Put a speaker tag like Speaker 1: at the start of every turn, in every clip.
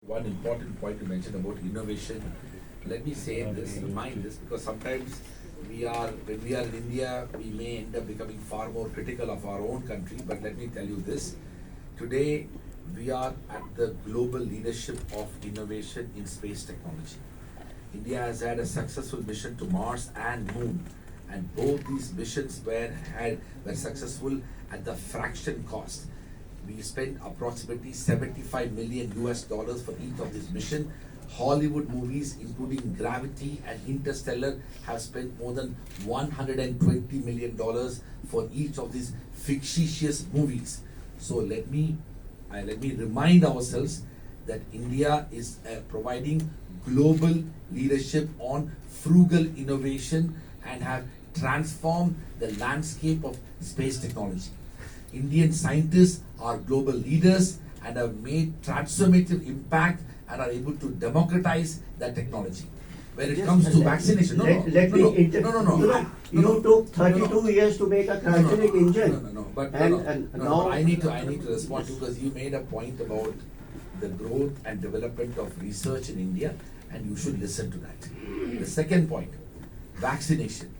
Speaker 1: One important point you mentioned about innovation. Let me say this, remind this, because sometimes when we are in India, we may end up becoming far more critical of our own country. But let me tell you this: today we are at the global leadership of innovation in space technology. India has had a successful mission to Mars and Moon, and both these missions were successful at the fraction cost. We spent approximately 75 million US dollars for each of this mission. Hollywood movies, including Gravity and Interstellar, have spent more than $120 million for each of these fictitious movies. So let me remind ourselves that India is providing global leadership on frugal innovation and have transformed the landscape of space technology. Indian scientists are global leaders and have made transformative impact and are able to democratize that technology. When it comes to vaccination, no.
Speaker 2: You took 32 years to make a cryogenic engine.
Speaker 1: No. I need to respond to, because you made a point about the growth and development of research in India, and you should listen to that. The second point, vaccination.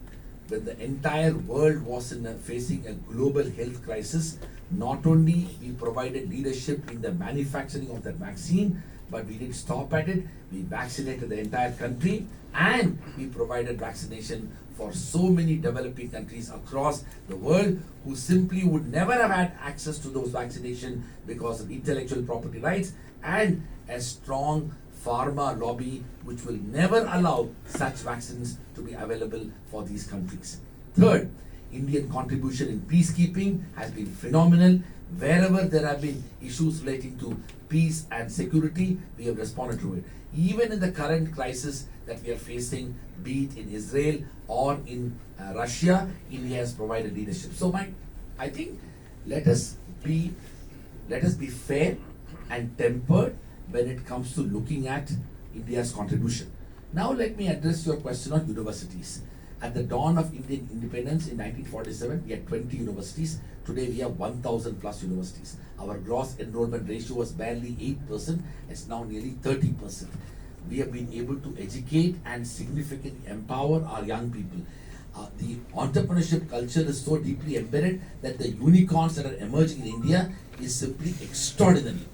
Speaker 1: When the entire world was facing a global health crisis, not only we provided leadership in the manufacturing of that vaccine, but we didn't stop at it. We vaccinated the entire country, and we provided vaccination for so many developing countries across the world who simply would never have had access to those vaccinations because of intellectual property rights and a strong pharma lobby which will never allow such vaccines to be available for these countries. Third, Indian contribution in peacekeeping has been phenomenal. Wherever there have been issues relating to peace and security, we have responded to it. Even in the current crisis that we are facing, be it in Israel or in Russia, India has provided leadership. So I think let us be fair and tempered when it comes to looking at India's contribution. Now let me address your question on universities. At the dawn of Indian independence in 1947, we had 20 universities. Today we have 1,000 plus universities. Our gross enrollment ratio was barely 8%. It's now nearly 30%. We have been able to educate and significantly empower our young people. The entrepreneurship culture is so deeply embedded that the unicorns that are emerging in India is simply extraordinary.